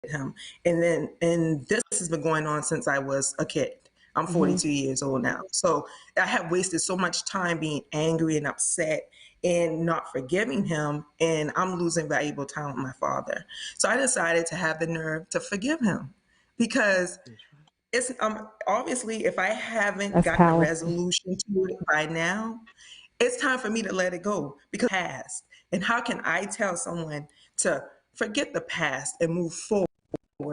him. And this has been going on since I was a kid. I'm Hmm. 42 years old now. So I have wasted so much time being angry and upset and not forgiving him. And I'm losing valuable time with my father. So I decided to have the nerve to forgive him because it's obviously if I haven't That's gotten a powerful. resolution to it by now, it's time for me to let it go because past. And how can I tell someone to forget the past and move forward?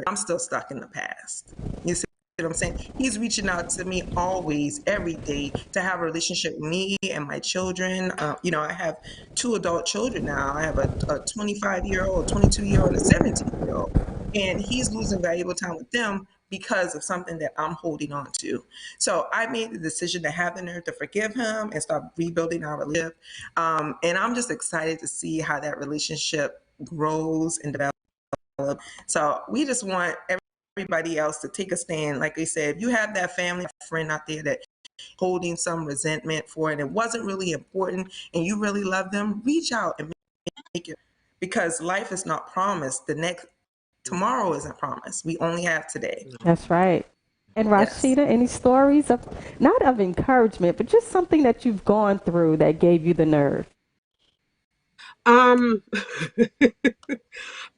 I'm still stuck in the past. You see what I'm saying? He's reaching out to me always, every day, to have a relationship with me and my children. I have two adult children now. I have a 25-year-old, 22-year-old, and a 17-year-old. And he's losing valuable time with them because of something that I'm holding on to. So I made the decision to have the nerve to forgive him and start rebuilding our relationship. And I'm just excited to see how that relationship grows and develops. So we just want everybody else to take a stand. Like I said, if you have that family friend out there that holding some resentment for it, and it wasn't really important, and you really love them, reach out and make it because life is not promised. The next tomorrow isn't promised. We only have today. That's right. And Yes. Rashida, any stories of not of encouragement, but just something that you've gone through that gave you the nerve? Um,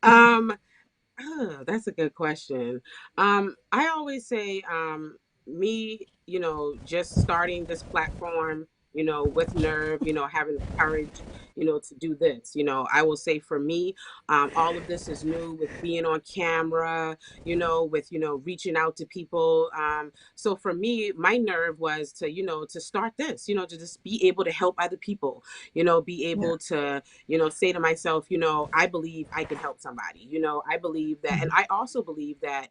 um, that's a good question. I always say, me, just starting this platform, with nerve, having the courage, to do this. I will say for me, all of this is new with being on camera, with, reaching out to people. So for me, my nerve was to, to start this, to just be able to help other people, be Yeah. able to, say to myself, I believe I can help somebody. I believe that. And Mhm. I also believe that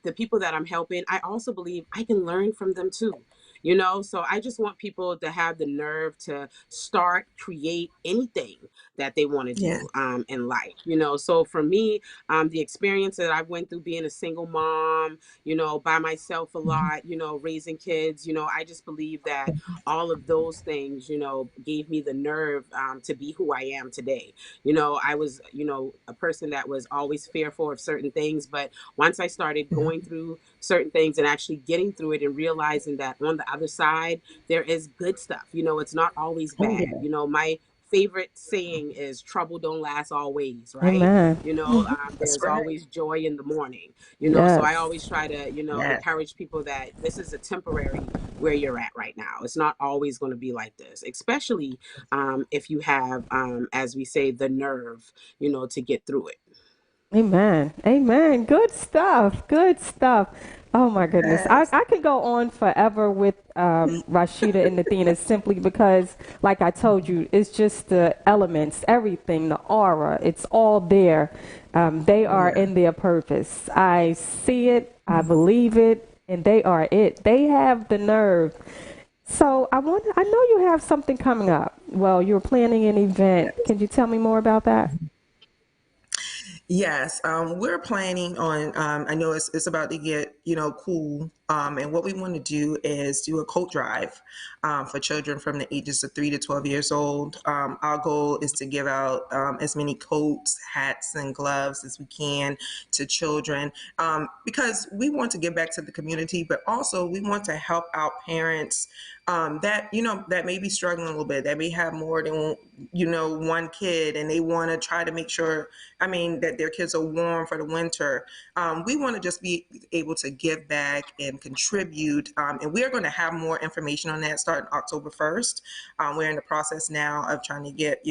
the people that I'm helping, I also believe I can learn from them too. So I just want people to have the nerve to start, create anything that they want to Yeah. do in life. So for me, the experience that I went through being a single mom, by myself a Mhm. lot, raising kids, I just believe that all of those things, gave me the nerve to be who I am today. I was, a person that was always fearful of certain things, but once I started Yeah. going through certain things and actually getting through it and realizing that on the other side, there is good stuff. It's not always Oh bad. yeah. My favorite saying is trouble don't last always, right? Amen. That's There's right. always joy in the morning, so I Yes. always try to, Yeah. encourage people that this is a temporary where you're at right now. It's not always going to be like this, especially if you have, as we say, the nerve, to get through it. Amen. Amen. Good stuff. Good stuff. Oh my goodness. Yes. I could go on forever with Rashida and Athena simply because, like I told you, it's just the elements, everything, the aura, it's all there. They are Yeah. in their purpose. I see it, I believe it, and they are it. They have the nerve. So I know you have something coming up. Well, you're planning an event. Can you tell me more about that? Yes, we're planning on. I know it's about to get cool, and what we want to do is do a coat drive for children from the ages of 3 to 12 years old. Our goal is to give out as many coats, hats, and gloves as we can to children because we want to give back to the community, but also we want to help out parents that that may be struggling a little bit, that may have more than one kid, and they want to try to make sure, I mean, that their kids are warm for the winter. We want to just be able to give back and contribute. And we're going to have more information on that starting October 1st. We're in the process now of trying to get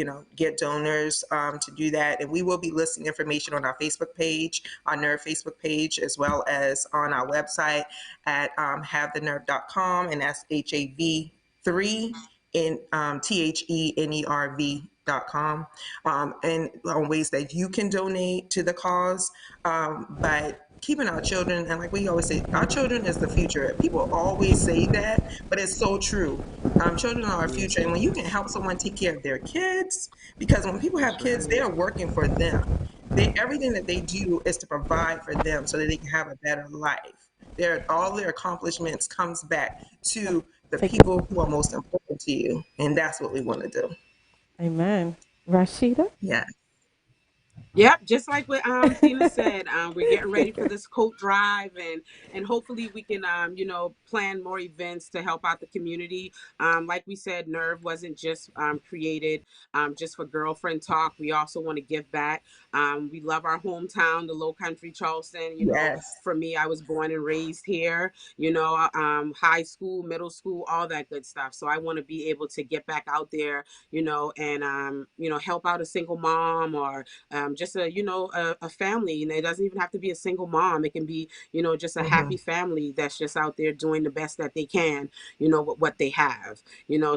donors to do that. And we will be listing information on our Facebook page, our Nerve Facebook page, as well as on our website at havethenerve.com. And that's HAV3 in THENERV.com, and on ways that you can donate to the cause. But keeping our children, and like we always say, our children is the future. People always say that, but it's so true. Children are our future. And when you can help someone take care of their kids, because when people have That's kids, they right. are working for them. Everything that they do is to provide for them so that they can have a better life. All their accomplishments comes back to the Take it. people who are most important to you. And that's what we want to do. Amen. Rashida? Yeah. Yep, just like what Thina said, we're getting ready for this coat drive, and hopefully we can plan more events to help out the community. Like we said, Nerve wasn't just created just for girlfriend talk. We also want to give back. We love our hometown, the Low Country Charleston. Yes. For me, I was born and raised here. High school, middle school, all that good stuff. So I want to be able to get back out there, and help out a single mom, or just a family. It doesn't even have to be a single mom. It can be just a Hmm. happy family that's just out there doing the best that they can, with what they have.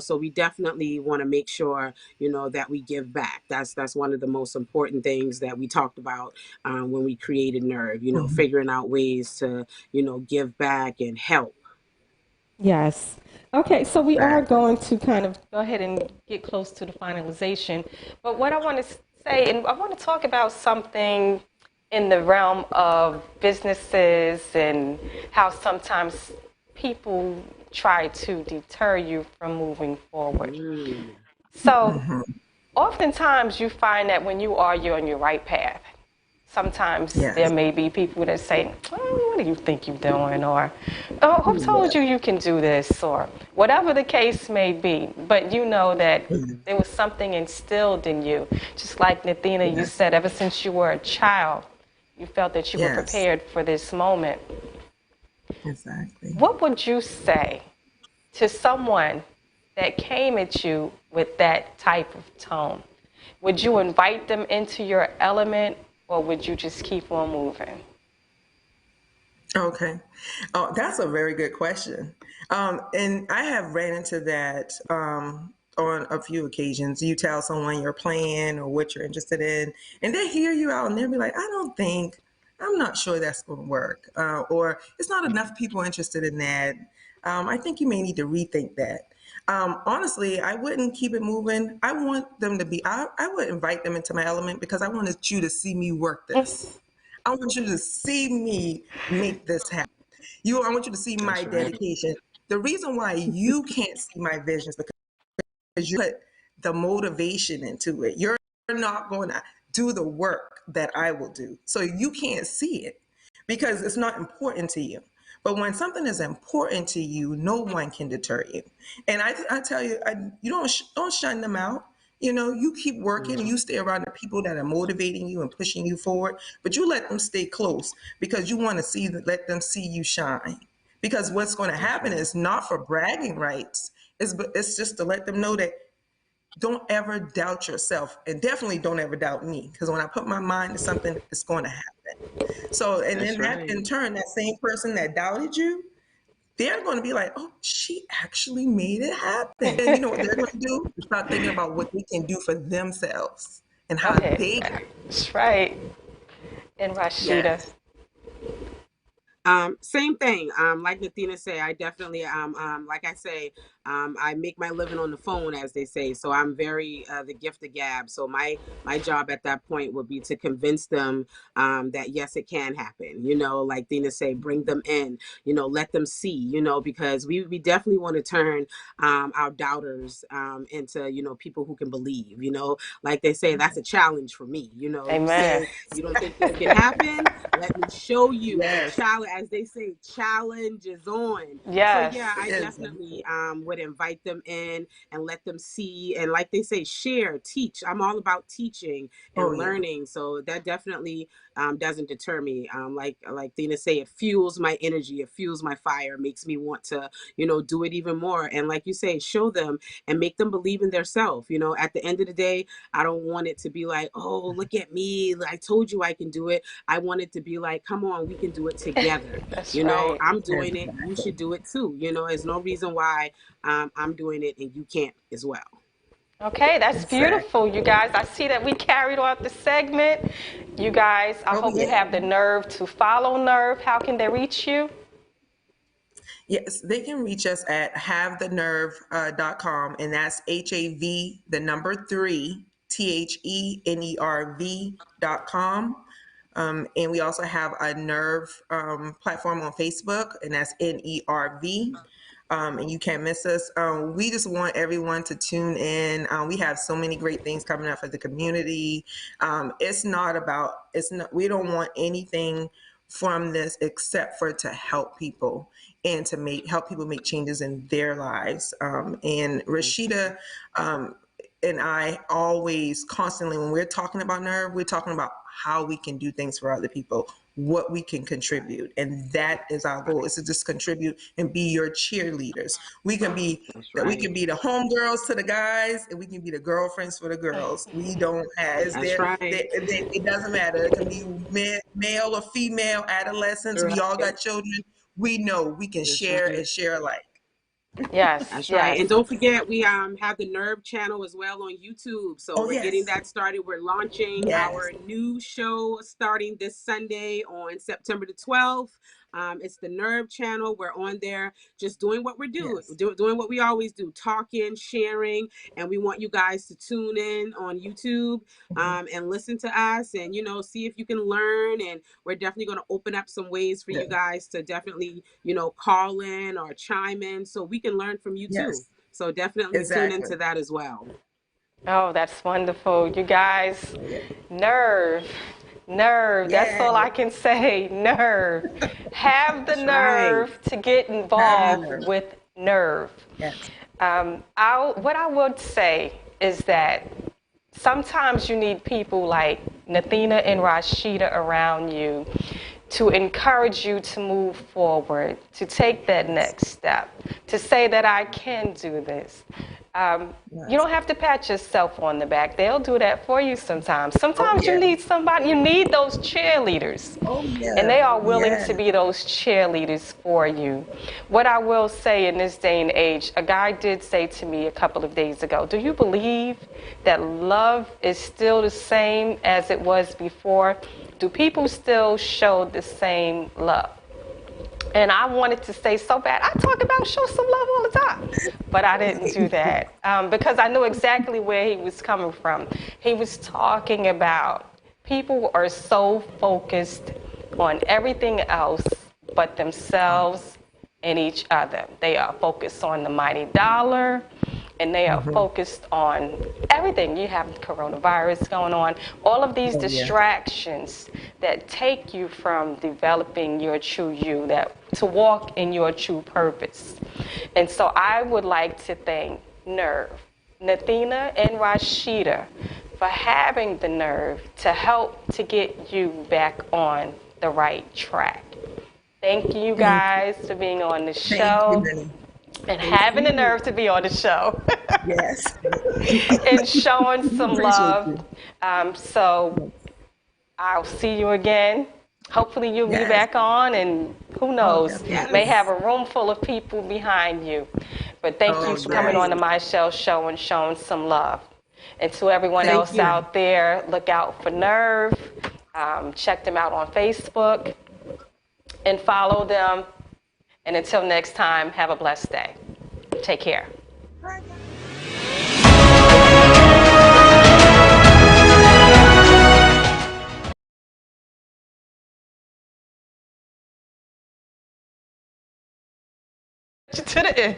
So we definitely want to make sure that we give back. That's one of the most important things that we talked about when we created Nerve. Hmm. Figuring out ways to give back and help. Yes. Okay, so we are Exactly. going to kind of go ahead and get close to the finalization. But what I want to say, and I want to talk about something in the realm of businesses and how sometimes people try to deter you from moving forward. Mm. So, Hmm. oftentimes you find that when you're on your right path, sometimes there Yes. may be people that say, oh, what do you think you're doing? Or, oh, who told you Yes. you can do this? Or whatever the case may be. But you know that Mhm. there was something instilled in you. Just like Nathina, you Yes. said, ever since you were a child, you felt that you were Yes. prepared for this moment. Exactly. What would you say to someone that came at you with that type of tone? Would you invite them into your element, or would you just keep on moving? Okay. Oh, that's a very good question. And I have ran into that on a few occasions. You tell someone your plan or what you're interested in, and they hear you out and they'll be like, I'm not sure that's going to work. Or it's not enough people interested in that. I think you may need to rethink that. Honestly, I wouldn't keep it moving. I would invite them into my element because I wanted you to see me work this. I want you to see me make this happen. I want you to see my That's right. dedication. The reason why you can't see my vision is because you put the motivation into it. You're not going to do the work that I will do. So you can't see it because it's not important to you. But when something is important to you, no one can deter you. And I tell you, you don't shun them out. You keep working, Mhm. you stay around the people that are motivating you and pushing you forward, but you let them stay close because you want to let them see you shine. Because what's going to That's happen right. is not for bragging rights, it's just to let them know that don't ever doubt yourself, and definitely don't ever doubt me, because when I put my mind to something, it's going to happen. So, and That's then that right. in turn, that same person that doubted you, they're going to be like, oh, she actually made it happen. And you know what they're going to do? Start thinking about what they can do for themselves and Go how ahead. they can. That's right. And Rashida. Yes. Same thing. Like Nathina say, I definitely, like I say, I make my living on the phone, as they say. So I'm very the gift of gab. So my job at that point would be to convince them that yes, it can happen. Like Thina say, bring them in. Let them see. Because we definitely want to turn our doubters into people who can believe. Like they say, that's a challenge for me. You Amen. say you don't think this can happen, let me show you. The Yes. challenge, as they say, challenge is on. So Yes. yeah, I Exactly. definitely would invite them in and let them see, and like they say, share, teach. I'm all about teaching Oh, and yeah. learning, so that definitely doesn't deter me. Like Dina say, it fuels my energy, it fuels my fire, makes me want to do it even more. And like you say, show them and make them believe in themselves. At the end of the day, I don't want it to be like, oh, look at me, I told you I can do it. I want it to be like, come on, we can do it together. That's right. I'm doing it. You Exactly. should do it too. There's no reason why I'm doing it and you can't as well. Okay, that's Exactly. beautiful, you guys. I see that we carried on the segment. You guys, I Oh, hope you yeah. have the nerve to follow Nerve. How can they reach you? Yes, they can reach us at havethenerve.com, and that's HAV, the number three, THENERV.com. And we also have a Nerve platform on Facebook, and that's NERV. and you can't miss us. We just want everyone to tune in. We have so many great things coming up for the community. It's not about, it's not, we don't want anything from this except for to help people and to help people make changes in their lives. And Rashida, and I always constantly, when we're talking about nerve, we're talking about how we can do things for other people, what we can contribute. And that is our goal, is to just contribute and be your cheerleaders. We can be That's that we right. can be the homegirls to the guys, and we can be the girlfriends for the girls. We don't have, is That's there, right. it doesn't matter. It can be male or female, adolescents. We all Right. got children. We know we can That's share right. and share alike. Yes, That's right. yes. And don't forget, we have the Nerve channel as well on YouTube. So Oh, we're getting yes. that started. We're launching Yes. our new show starting this Sunday on September the 12th. It's the Nerve channel. We're on there just doing what we're doing, Yes. doing what we always do, talking, sharing. And we want you guys to tune in on YouTube and listen to us and, see if you can learn. And we're definitely going to open up some ways for Yeah. you guys to definitely, call in or chime in so we can learn from you too. Yes. So definitely tune Exactly. into that as well. Oh, that's wonderful. You guys, Oh, yeah. nerve, nerve. That's Yeah. all I can say. Nerve. Have the That's right. nerve to get Have the involved nerve. with nerve. Yes. What I would say is that sometimes you need people like Nathina and Rashida around you to encourage you to move forward, to take that next step, to say that I can do this. You Yes. don't have to pat yourself on the back. They'll do that for you sometimes. Oh, Sometimes you yeah. need somebody, you need those cheerleaders. Oh, And yeah. they are willing Yeah. to be those cheerleaders for you. What I will say in this day and age, a guy did say to me a couple of days ago, do you believe that love is still the same as it was before? Do people still show the same love? And I wanted to say so bad, I talk about show some love all the time. But I didn't do that because I knew exactly where he was coming from. He was talking about people are so focused on everything else but themselves and each other. They are focused on the mighty dollar, and they are focused on everything. You have coronavirus going on, all of these Oh, yeah. distractions that take you from developing your true you, that to walk in your true purpose. And so I would like to thank Nerve, Nathina and Rashida for having the nerve to help to get you back on the right track. Thank you Thank you. guys for being on the Thank you, show Minnie. and Thank having the you. nerve to be on the show Yes. and showing We some appreciate love. you. So I'll see you again. Hopefully you'll be Yes. back on, and who Oh, knows, may definitely. Yes. have a room full of people behind you. But thank you Oh, That's for coming yes. on to right. my show and showing some love. And to everyone Thank else you. out there, look out for Nerve. Check them out on Facebook and follow them. And until next time, have a blessed day. Take care. To the end.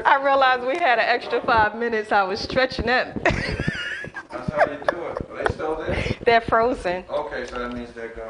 I realized we had an extra 5 minutes. I was stretching that. That's how you do it. Are they still there? They're frozen. Okay, so that means they're gone.